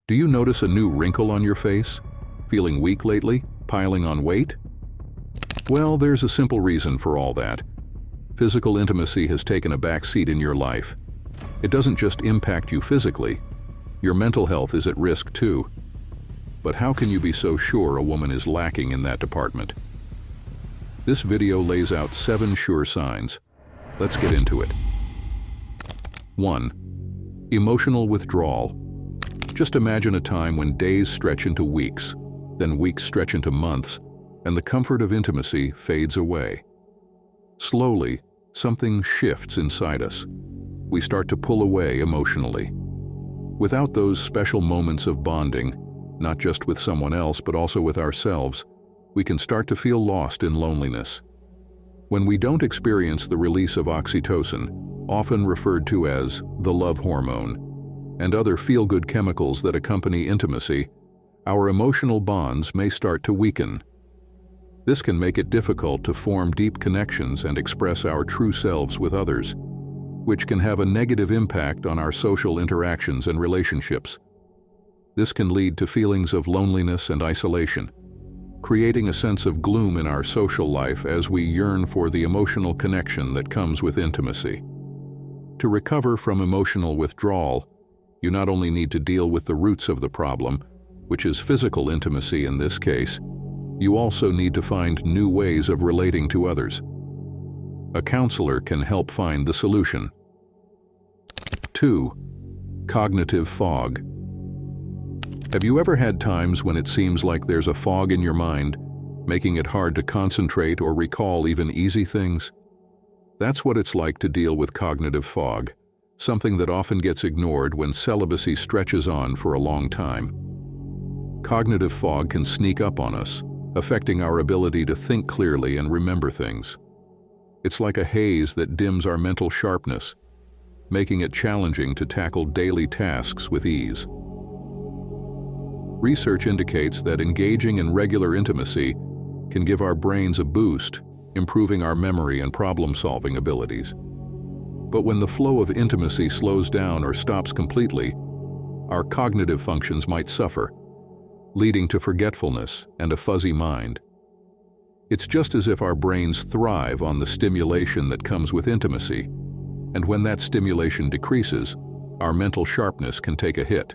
Do you notice a new wrinkle on your face? Feeling weak lately? Piling on weight? Well, there's a simple reason for all that. Physical intimacy has taken a backseat in your life. It doesn't just impact you physically. Your mental health is at risk too. But how can you be so sure a woman is lacking in that department? This video lays out 7 sure signs. Let's get into it. 1. Emotional withdrawal. Just imagine a time when days stretch into weeks, then weeks stretch into months, and the comfort of intimacy fades away. Slowly, something shifts inside us. We start to pull away emotionally. Without those special moments of bonding, not just with someone else but also with ourselves, we can start to feel lost in loneliness. When we don't experience the release of oxytocin, often referred to as the love hormone, and other feel-good chemicals that accompany intimacy, our emotional bonds may start to weaken. This can make it difficult to form deep connections and express our true selves with others, which can have a negative impact on our social interactions and relationships. This can lead to feelings of loneliness and isolation, creating a sense of gloom in our social life as we yearn for the emotional connection that comes with intimacy. To recover from emotional withdrawal, you not only need to deal with the roots of the problem, which is physical intimacy in this case, you also need to find new ways of relating to others. A counselor can help find the solution. 2. Cognitive fog. Have you ever had times when it seems like there's a fog in your mind, making it hard to concentrate or recall even easy things? That's what it's like to deal with cognitive fog, something that often gets ignored when celibacy stretches on for a long time. Cognitive fog can sneak up on us, affecting our ability to think clearly and remember things. It's like a haze that dims our mental sharpness, making it challenging to tackle daily tasks with ease. Research indicates that engaging in regular intimacy can give our brains a boost, improving our memory and problem-solving abilities. But when the flow of intimacy slows down or stops completely, our cognitive functions might suffer, leading to forgetfulness and a fuzzy mind. It's just as if our brains thrive on the stimulation that comes with intimacy, and when that stimulation decreases, our mental sharpness can take a hit.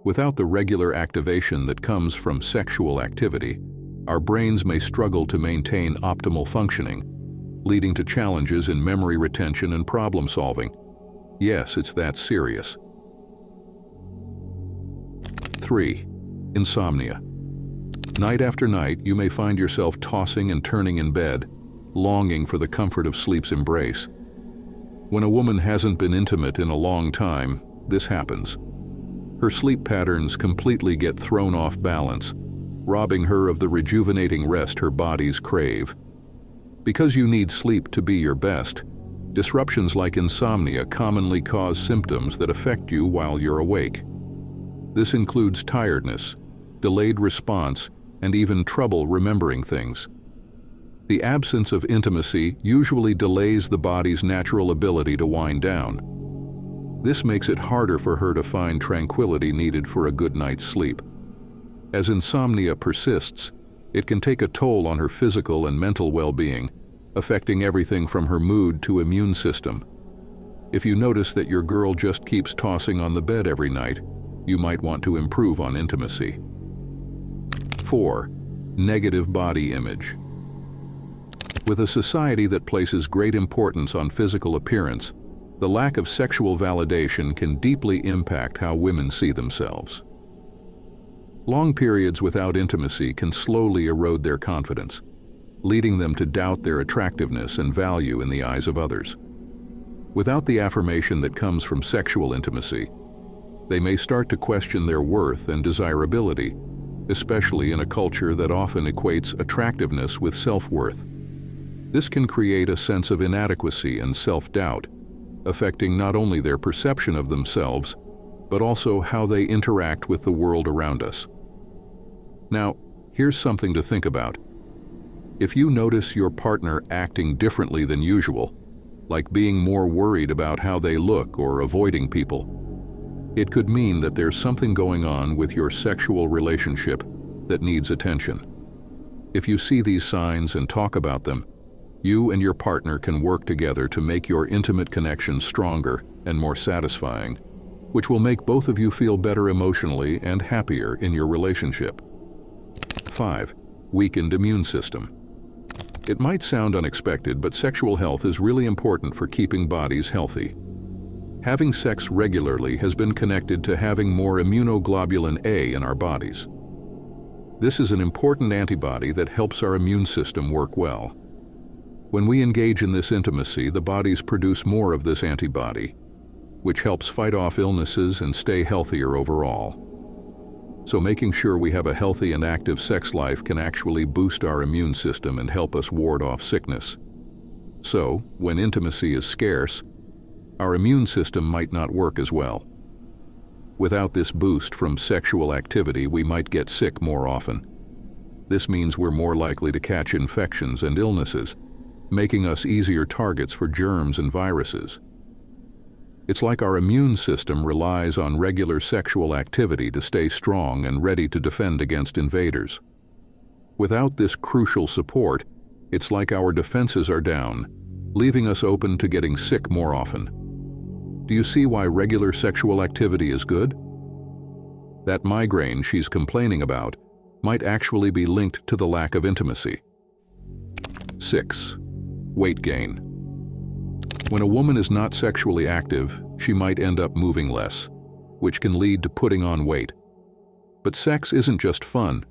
Without the regular activation that comes from sexual activity, our brains may struggle to maintain optimal functioning, leading to challenges in memory retention and problem solving. Yes, it's that serious. 3. Insomnia. Night after night, you may find yourself tossing and turning in bed, longing for the comfort of sleep's embrace. When a woman hasn't been intimate in a long time, this happens. Her sleep patterns completely get thrown off balance, robbing her of the rejuvenating rest her bodies crave. Because you need sleep to be your best, disruptions like insomnia commonly cause symptoms that affect you while you're awake. This includes tiredness, delayed response, and even trouble remembering things. The absence of intimacy usually delays the body's natural ability to wind down. This makes it harder for her to find tranquility needed for a good night's sleep. As insomnia persists, it can take a toll on her physical and mental well-being, affecting everything from her mood to immune system. If you notice that your girl just keeps tossing on the bed every night, you might want to improve on intimacy. 4. Negative body image. With a society that places great importance on physical appearance, the lack of sexual validation can deeply impact how women see themselves. Long periods without intimacy can slowly erode their confidence, leading them to doubt their attractiveness and value in the eyes of others. Without the affirmation that comes from sexual intimacy, they may start to question their worth and desirability, especially in a culture that often equates attractiveness with self-worth. This can create a sense of inadequacy and self-doubt, affecting not only their perception of themselves, but also how they interact with the world around us. Now, here's something to think about. If you notice your partner acting differently than usual, like being more worried about how they look or avoiding people, It could mean that there's something going on with your sexual relationship that needs attention. If you see these signs and talk about them, you and your partner can work together to make your intimate connection stronger and more satisfying, which will make both of you feel better emotionally and happier in your relationship. 5. Weakened immune system. It might sound unexpected, but sexual health is really important for keeping bodies healthy. Having sex regularly has been connected to having more immunoglobulin A in our bodies. This is an important antibody that helps our immune system work well. When we engage in this intimacy, the bodies produce more of this antibody, which helps fight off illnesses and stay healthier overall. So making sure we have a healthy and active sex life can actually boost our immune system and help us ward off sickness. So, when intimacy is scarce, our immune system might not work as well. Without this boost from sexual activity, we might get sick more often. This means we're more likely to catch infections and illnesses, making us easier targets for germs and viruses. It's like our immune system relies on regular sexual activity to stay strong and ready to defend against invaders. Without this crucial support, it's like our defenses are down, leaving us open to getting sick more often. Do you see why regular sexual activity is good? That migraine she's complaining about might actually be linked to the lack of intimacy. 6. Weight gain. When a woman is not sexually active, she might end up moving less, which can lead to putting on weight. But sex isn't just fun.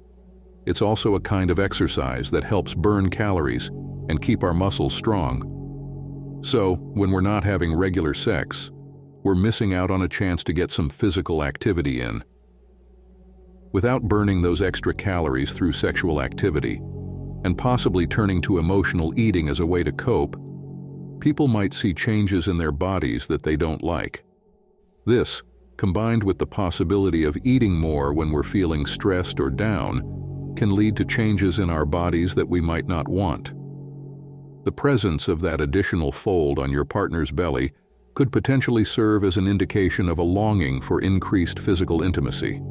It's also a kind of exercise that helps burn calories and keep our muscles strong. So, when we're not having regular sex, we're missing out on a chance to get some physical activity in. Without burning those extra calories through sexual activity, and possibly turning to emotional eating as a way to cope, people might see changes in their bodies that they don't like. This, combined with the possibility of eating more when we're feeling stressed or down, can lead to changes in our bodies that we might not want. The presence of that additional fold on your partner's belly could potentially serve as an indication of a longing for increased physical intimacy.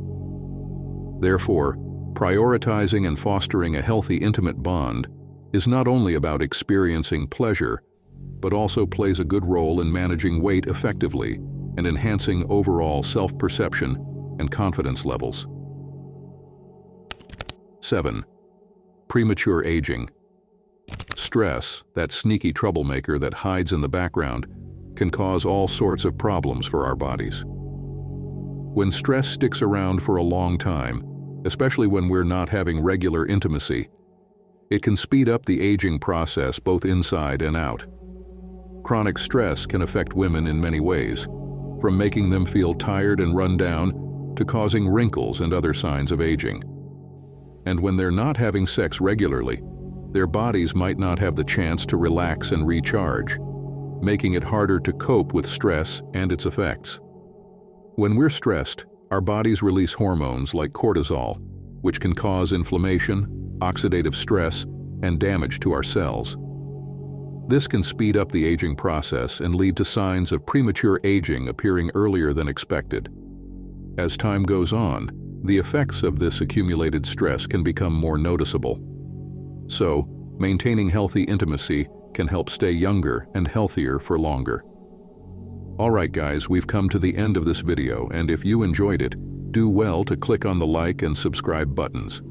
Therefore, prioritizing and fostering a healthy, intimate bond is not only about experiencing pleasure, but also plays a good role in managing weight effectively and enhancing overall self-perception and confidence levels. 7. Premature aging. Stress, that sneaky troublemaker that hides in the background, can cause all sorts of problems for our bodies. When stress sticks around for a long time, especially when we're not having regular intimacy, it can speed up the aging process both inside and out. Chronic stress can affect women in many ways, from making them feel tired and run down to causing wrinkles and other signs of aging. And when they're not having sex regularly, their bodies might not have the chance to relax and recharge, making it harder to cope with stress and its effects. When we're stressed, our bodies release hormones like cortisol, which can cause inflammation, oxidative stress, and damage to our cells. This can speed up the aging process and lead to signs of premature aging appearing earlier than expected. As time goes on, the effects of this accumulated stress can become more noticeable. So, maintaining healthy intimacy can help stay younger and healthier for longer. Alright guys, we've come to the end of this video, and if you enjoyed it, do well to click on the like and subscribe buttons.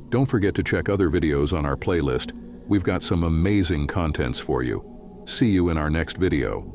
Don't forget to check other videos on our playlist. We've got some amazing contents for you. See you in our next video.